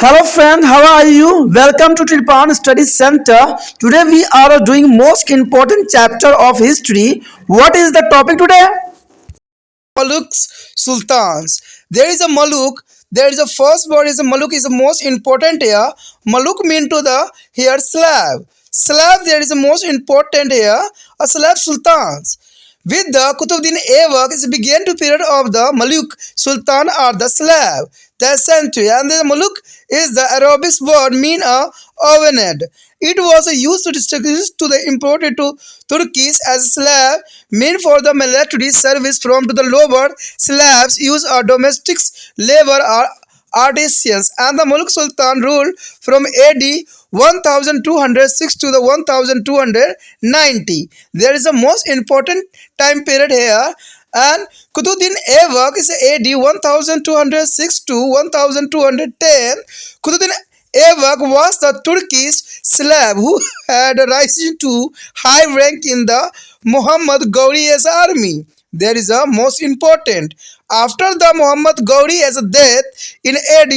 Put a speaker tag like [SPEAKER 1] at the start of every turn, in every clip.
[SPEAKER 1] Hello friend, how are you? Welcome to Tripan Study Center. Today we are doing most important chapter of history. What is the topic today? Mamluk Sultans. There is a Maluk. There is a first word is a Maluk is the most important here. Maluk mean to the here slave. Slave there is the most important here. A slave sultans. With the Qutbudin Aibak is began to period of the Mamluk Sultan or the slave. The century and the Maluk is the Arabic word mean a overhead. It was used to distinguish to the imported to Turkish as slave meant for the military service from to the lower slaves use or domestic labor or artisans and the Mulk Sultan ruled from AD 1206 to the 1290. There is a most important time period here and Qutbudin Aibak is AD 1206 to 1210. Qutbudin Aibak was the Turkish slave who had risen to high rank in the Muhammad Ghori's army. There is a most important. After the Muhammad Ghori's death in AD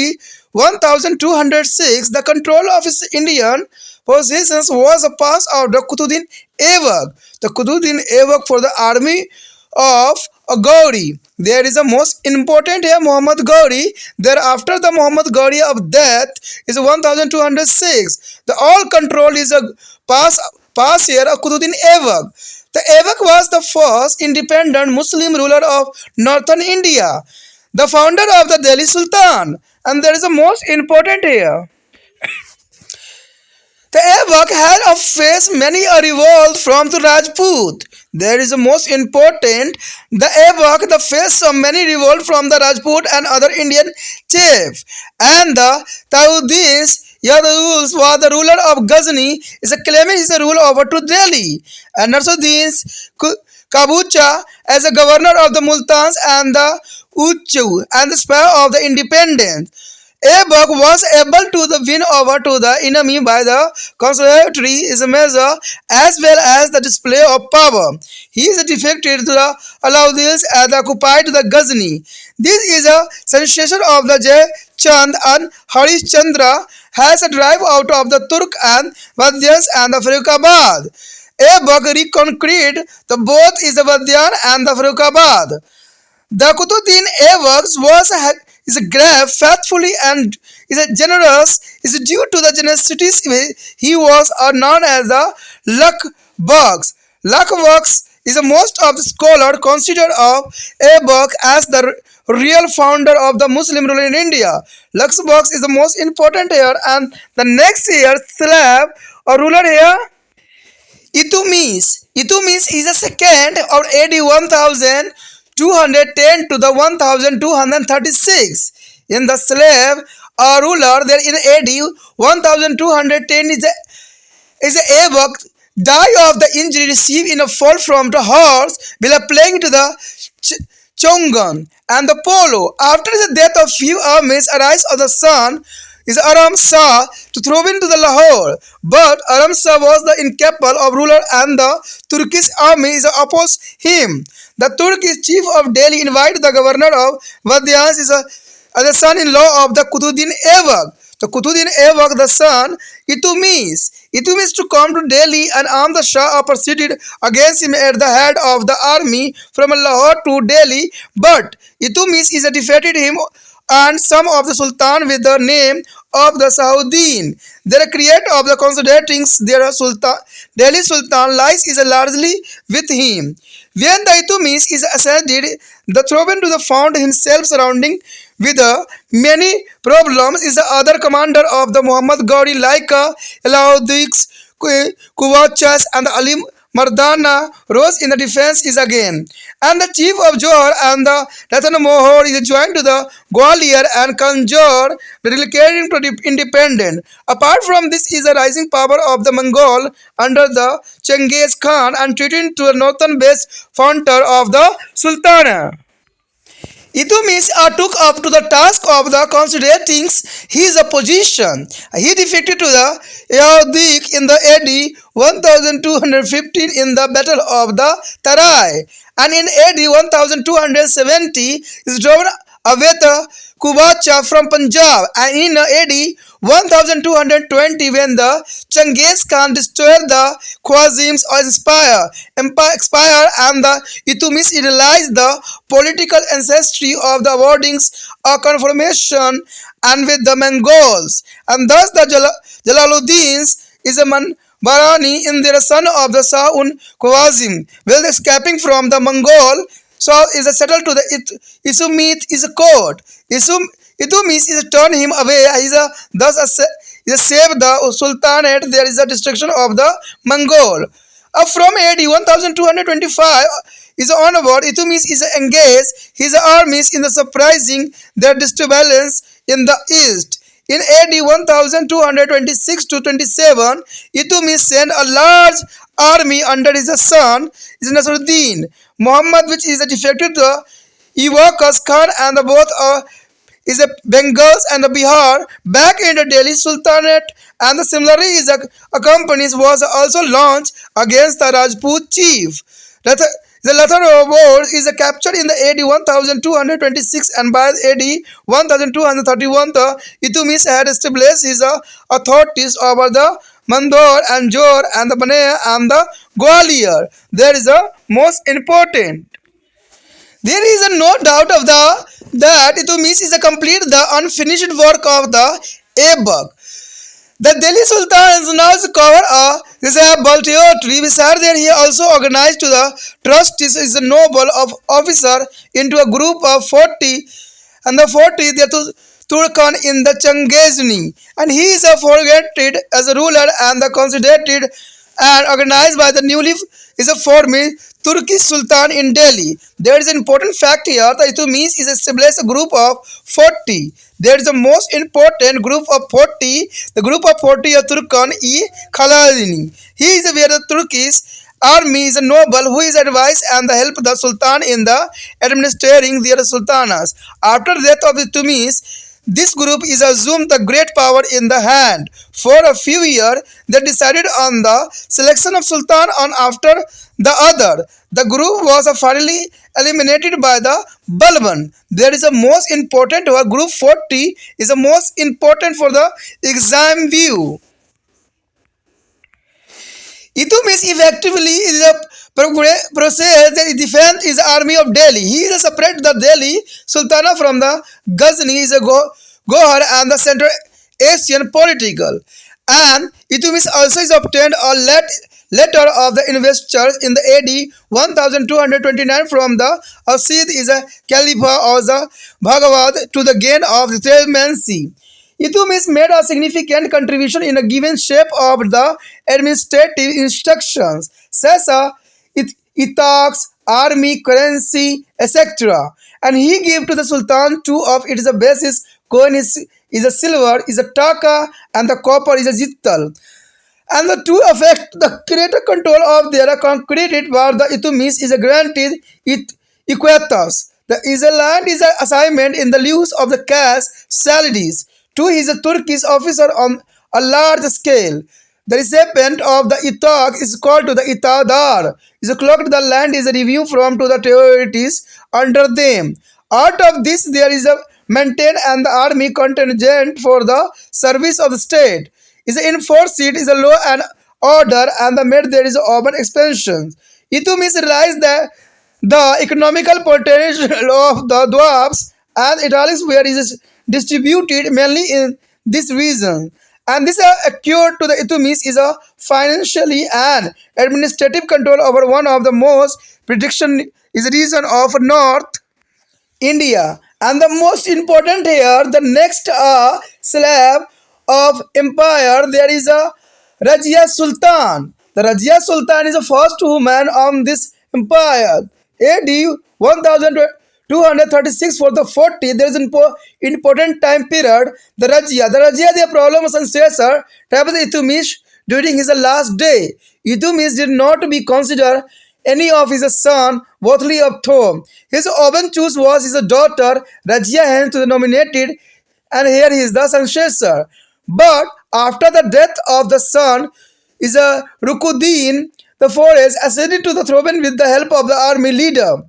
[SPEAKER 1] 1206, the control of his Indian possessions was passed out of Qutbudin Aibak. The Qutbudin Aibak for the army of Ghori. There is a most important here Muhammad Ghori. Thereafter the Muhammad Ghori of death is 1206. The all control is a pass here of Qutbudin Aibak. The Aibak was the first independent Muslim ruler of northern India, the founder of the Delhi Sultan. And there is a most important here. The Aibak had faced many a revolt from the Rajput. There is the most important. The Aibak the faced many revolt from the Rajput and other Indian chiefs. And the Taudis Yadus was the ruler of GHAZNI is a claiming his rule over to Delhi. And Nasruddin's Kabucha as a governor of the Multans and the Uchu and the spur of the independence. Aibak was able to win over to the enemy by the consolatory measure as well as the display of power. He is defected to the Alauddins and occupied the Ghazni. This is a sensation of the Jay Chand and Harish Chandra has a drive out of the Turk and Vadyans and the Farrukhabad. Aibak reconquered the both is the Vadyan and the Farrukhabad. The Qutbudin Aibak was is a grave, faithfully and is a generous is due to the generosity he was known as the luck bugs. Luck bugs is the most of the scholar consider of Aibak as the real founder of the Muslim rule in India. Luxembourg is the most important here and the next year slave or ruler here Itumis. Itumis is the second of AD 1210 to the 1236. In the slave or ruler there in AD 1210 is a Aibak die of the injury received in a fall from the horse while playing to the Chongan and the polo. After the death of few armies arise of the sun is Aram Shah to throw into the Lahore. But Aram Shah was the incapable of ruler and the Turkish army is opposed him. The Turkish chief of Delhi invited the governor of Vadyans as the son-in-law of the Qutbudin Aibak. The Qutbudin Aibak, the son, Itumis to come to Delhi and arm the Shah proceeded against him at the head of the army from Lahore to Delhi. But Itumis is defeated him and some of the Sultan with the name of the Shahabuddin. The creator of the consolidating their Sultan, Delhi Sultan lies is largely with him. When the Itumis is ascended, the throne to the found himself surrounding with many problems is the other commander of the Muhammad Ghori like Alauddins, Kuwachas and Alim Mardana rose in the defense is again. And the chief of Johor and the Ratan Mohor is joined to the Gwalior and Kanjor, declaring to independent. Apart from this is the rising power of the Mongol under the Genghis Khan and treating to the northern base frontier of the Sultanate. Itumis took up to the task of the consolidating his opposition. He defeated to the Yadik in the AD 1215 in the Battle of the Tarain and in AD 1270 is driven await Kubacha from Punjab, and in AD 1220, when the Genghis Khan destroyed the Khwarizms empire and the Itumis realized the political ancestry of the Awardings a confirmation and with the Mongols, and thus the Jalaluddins is a Barani in their son of the Sa'un Khwarizm, while escaping from the Mongol. So is a settled to the Isumit is a court. Itumis is a turn him away. He is a thus is a save the Sultanate. There is a destruction of the Mongol. From AD 1225 is onward, Itumis is engaged his armies in the surprising their disturbance in the east. In AD 1226 to 27, Itumis sent a large army under his son Nasruddin Muhammad, which is a defected to Iwakas Khan and the both is a Bengals and a Bihar back in the Delhi Sultanate, and the similarly is a company was also launched against the Rajput chief. The latter war is captured in the AD 1226, and by AD 1231 the Itumis had established his authorities over the Mandor and Jor and the Banaya and the Gwalior. There is a most important. There is no doubt of that Itumis is a complete the unfinished work of the Aibak. The Delhi Sultan now cover a disabled territory. Besides there, he also organized to the trustees is a noble of officer into a group of 40, and the 40 they to Turkan in the GHAZNI, and he is forgotten as a ruler and the considered and organized by the newly is a formed Turkish Sultan in Delhi. There is an important fact here that Itumis is established a group of 40. There is a most important group of 40. The group of 40 of Turkan-i Khalazini. He is where the Turkish army is a noble who is advised and the help the Sultan in the administering their sultanas. After death of Itumis, this group is assumed the great power in the hand. For a few years, they decided on the selection of Sultan on after the other. The group was finally eliminated by the Balaban. There is a most important, group 40 is the most important for the exam view. Itumis effectively is a process that defends his army of Delhi. He is a separate the Delhi Sultana from the Ghazni is a Gohar and the Central Asian political. And Itumis also is obtained a letter of the investors in the AD 1229 from the C.The is a Khalifa of the Bhagavad to the gain of the Thelmancy. Itumis made a significant contribution in a given shape of the administrative instructions, such as itax, army, currency, etc. And he gave to the Sultan two of its basis coin is a silver, is a taka, and the copper is a jittal. And the two affect the greater control of their concreted where the Itumis is a granted equitas. The land is an assignment in the lieu of the cash salaries to his Turkish officer on a large scale. The recipient of the itak is called to the itadar. Is clocked the land is a review from to the territories under them. Out of this there is a maintained and the army contingent for the service of the state. Is enforced seat is a law and order and the made there is urban expansion. Itumis realized that the economical potential of the dwarfs and italics where is distributed mainly in this region. And this acquired to the Itumis is a financially and administrative control over one of the most prediction is a region of North India. And the most important here, the next slab of empire, there is a Rajia Sultan. The Rajia Sultan is the first woman on this empire. AD 1236 for the 40, there is an important time period. The Rajia, their problem was ancestor, traveled Itumis during his last day. Itumis did not be considered any of his son worthy of throne. His open choice was his daughter Rajia, hence nominated, and here he is the successor. But after the death of the son is a Qutbudin, the forest ascended to the throne with the help of the army leader.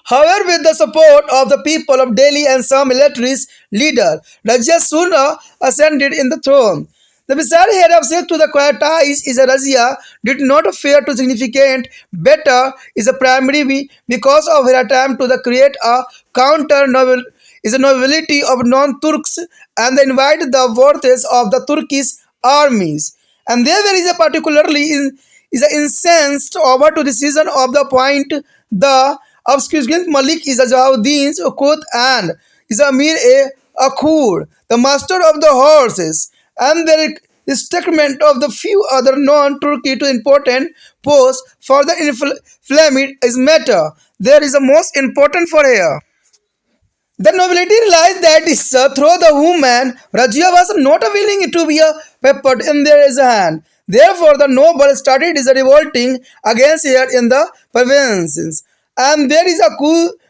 [SPEAKER 1] However, with the support of the people of Delhi and some military leader, Rajya soon ascended in the throne. The bizarre head of state to the ties is a Razia did not fare to significant better is a primary because of her attempt to create a counter novel is a nobility of non-Turks and invite the forces of the Turkish armies. And there is a particularly is a incensed over to decision of the point the obscure Malik is a Jawuddin's Qut and is Amir a Akhur, the master of the horses, and the statement of the few other non-Turkey to important posts for the inflamed is matter. There is a most important for here. The nobility realized that is through the woman, Rajya was not willing to be peppered in their hand. Therefore, the noble started is revolting against her in the provinces. And there is a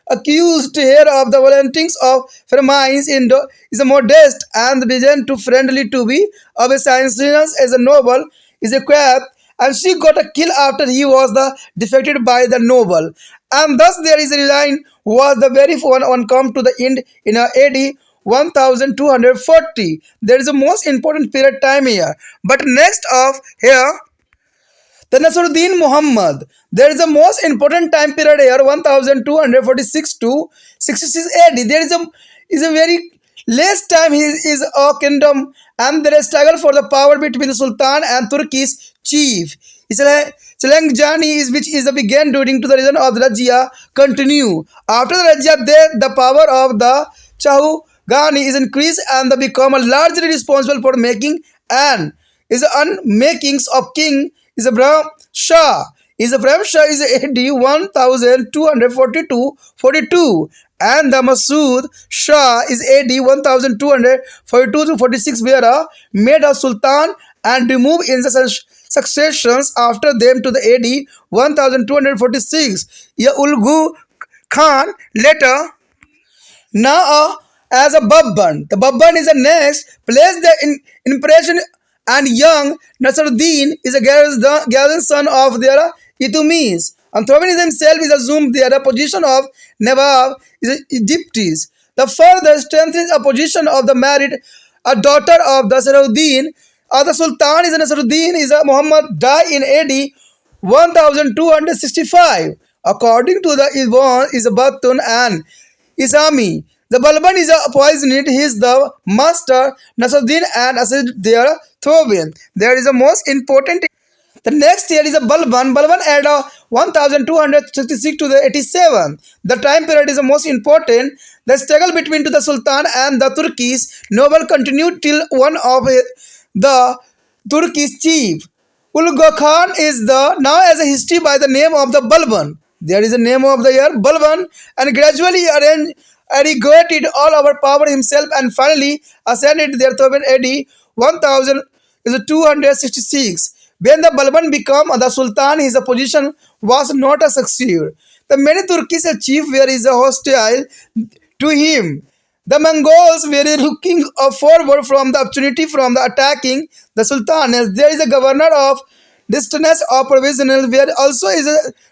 [SPEAKER 1] accused here of the volunteers of Fermines in the, is a modest and began to friendly to be of a science as a noble is a quack and she got a kill after he was the defeated by the noble. And thus there is a line was the very one come to the end in a AD 1240. There is a most important period time here. But next of here the Nasruddin Muhammad. There is a most important time period here 1246 to 66 AD. There is a very less time he is a kingdom and there is struggle for the power between the Sultan and Turkish chief. Challengani is which is the began during to the region of the Rajya continue. After the Rajya there the power of the Chahugani is increased and they become a largely responsible for making and is the unmakings of king is a Brahm Shah. Is a Brahm Shah is AD 1242-42 and the Masood Shah is AD 1242 to 46 where made a Sultan and removed in the successions after them to the AD 1246. Ulgu Khan later now as a Babban. The Babban is the next place the impression and young Nasruddin is a grandson of their Itumis. And Throvinism himself is assumed their position of Nawab is Egyptis. The further strengthens a position of the married a daughter of the Nasruddin. The Sultan is Nasruddin is a Muhammad died in AD 1265. According to the Ibn is a Batun and Isami. The Balaban is a poisoned. He is the master Nasruddin and acid their Thobin. There is a most important. The next year is a Balaban. Balaban had a 1266 to the 87. The time period is the most important. The struggle between the Sultan and the Turkish noble continued till one of the Turkish chief. Ulugh Khan is the now as a history by the name of the Balaban. There is a name of the year Balaban and gradually arrogated all our power himself and finally ascended their throne AD 1266. When the Balaban became the Sultan, his position was not a succeed. The many Turkish chiefs were hostile to him. The Mongols were looking forward from the opportunity from the attacking the Sultan as there is a governor of distance of provisional where also is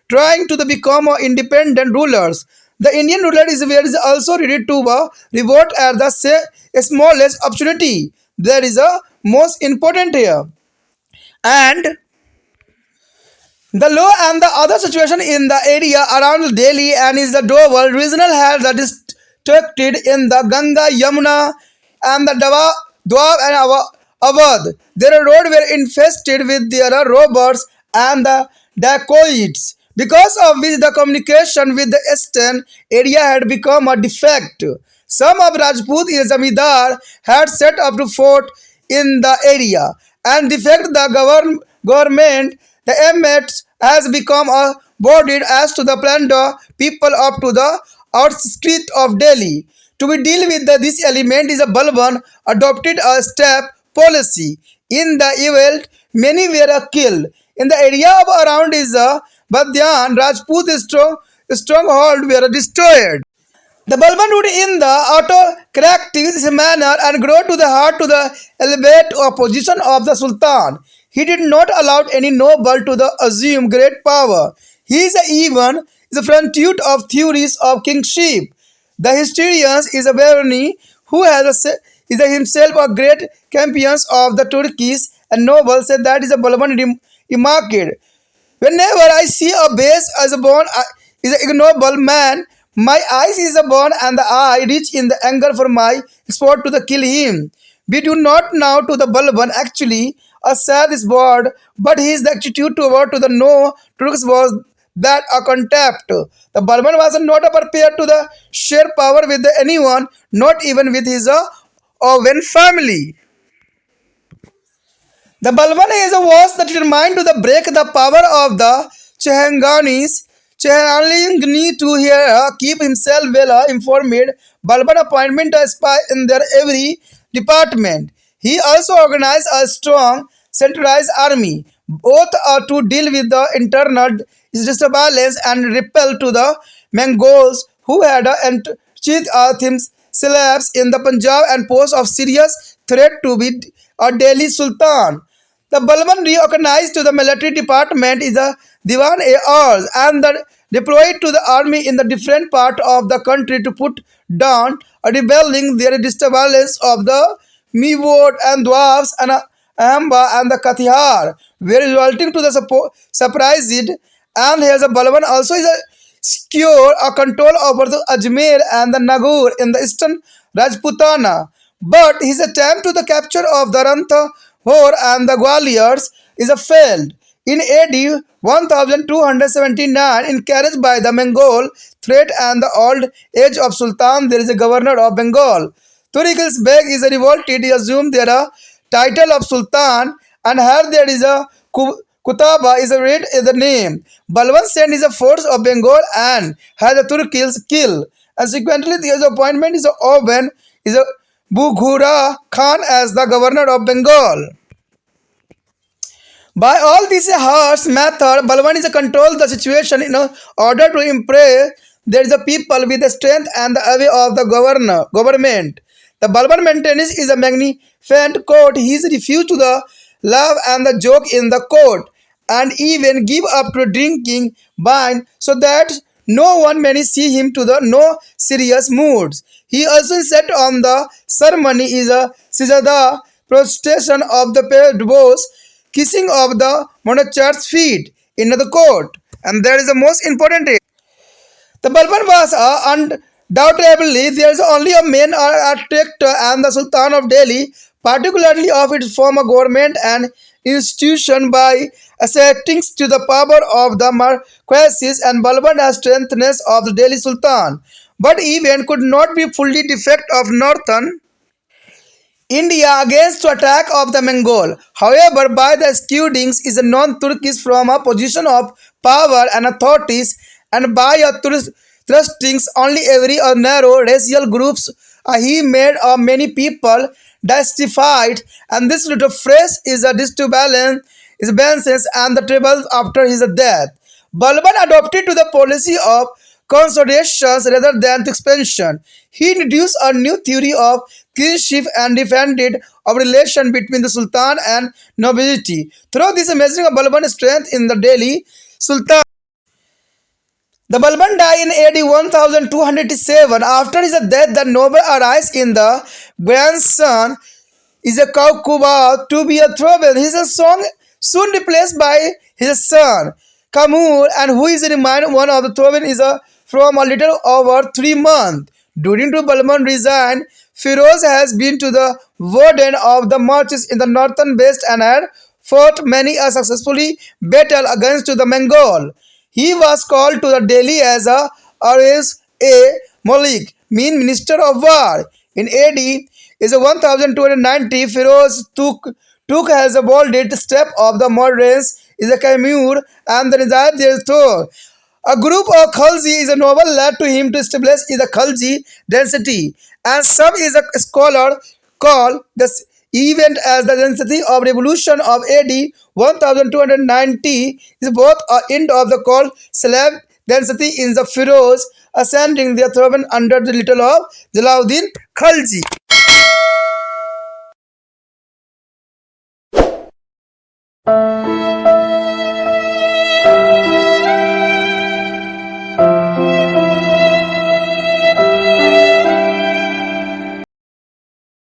[SPEAKER 1] trying to become independent rulers. The Indian ruler is where is also ready to revolt at the smallest opportunity. There is a most important here. And the law and the other situation in the area around Delhi and is the Dover regional had the distracted in the Ganga, Yamuna and the Dwab and Awadh. Their road were infested with their robbers and the dacoits, because of which the communication with the eastern area had become a defect. Some of Rajput Zamidar had set up to fort in the area and defect the government. The emirates has become a boarded as to the plunder people up to the outskirts of Delhi. To be deal with this element is a Balaban adopted a step policy. In the event, many were killed. In the area of around is Badyan, Rajput stronghold were destroyed. The Balban would in the autocratic manner and grow to the heart to the elevate position of the Sultan. He did not allow any noble to assume great power. He is even is a frontier of theories of kingship. The historian is a Barony who is himself a great champion of the Turkish and noble said that is a Balaban remarked. Whenever I see a base as a born is an ignoble man, my eyes is a born and the eye reach in the anger for my sport to the kill him. We do not now to the Balaban actually a sad is bored, but his attitude toward to the no Turks was that a contempt. The Balaban was not prepared to the share power with anyone, not even with his own family. The Balwan is a was that determined to the break the power of the Chehanganis. Chehangani to here keep himself well informed. Balban appointment a spy in their every department. He also organized a strong centralized army, both to deal with the internal disturbance and repel to the Mongols who had achieved themselves in the Punjab and posed of serious threat to be a Delhi Sultan. The Balban reorganized to the military department is a Diwan-e-Arz and the deployed to the army in the different part of the country to put down a rebelling their disturbance of the Mewat and Dwarfs and Amba and the Katihar, where resulting to the surprised and here's a Balaban also is a secure a control over the Ajmer and the Nagur in the eastern Rajputana. But his attempt to the capture of the Ranthambore and the Gwaliors is a failed. In AD 1279, encouraged by the Mongol threat and the old age of Sultan, there is a governor of Bengal. Turikil's Beg is a revolted, he assumed their title of Sultan, and here there is a Kutaba is a read in the name. Balban sent his force of Bengal and had the Turkils kill. Consequently, the appointment is a Oben is a Bughura Khan as the governor of Bengal. By all these harsh method, Balban is to control the situation in order to impress there is a people with the strength and the away of the government. The Balban maintenance is a magnificent court. He is refused to the laugh and the joke in the court and even give up to drinking wine so that no one may see him to the no serious moods. He also said on the ceremony is a C.The prostration of the boss, kissing of the monarch's feet in the court. And there is the most important thing. The Balban was undoubtedly there is only a main architect and the Sultan of Delhi, particularly of its former government and institution by asserting to the power of the Marquesses and Balaban as strengthness of the Delhi Sultan, but even could not be fully defect of northern India against the attack of the Mongol. However, by the Skudings is a non-Turkish from a position of power and authorities and by a thrustings only every narrow racial groups he made many people justified and this little phrase is a disturbance is balances and the troubles after his death. Balaban adopted to the policy of consolidations rather than expansion. He introduced a new theory of kinship and defended a relation between the Sultan and nobility. Through this measuring of Balaban's strength in the Delhi Sultan. The Balaban died in AD 1287. After his death, the noble arise in the grandson is a Kaukuba to be a throne. His son soon replaced by his son Kamur, and who is remained one of the throne is from a little over 3 months. During to Balaban resign, Firoz has been to the warden of the marches in the northern west and had fought many a successfully battle against the Mongol. He was called to the Delhi as a Malik, mean Minister of War. In AD is a 1290, Firoz took as a bolded step of the moderns is a Kamur and the Nizam thereafter. A group of Khalji is a novel led to him to establish is a Khalji density, and some is a scholar call this event as the density of revolution of AD 1290 is both a end of the called slave density in the Firoz ascending their throne under the title of Jalauddin Khalji.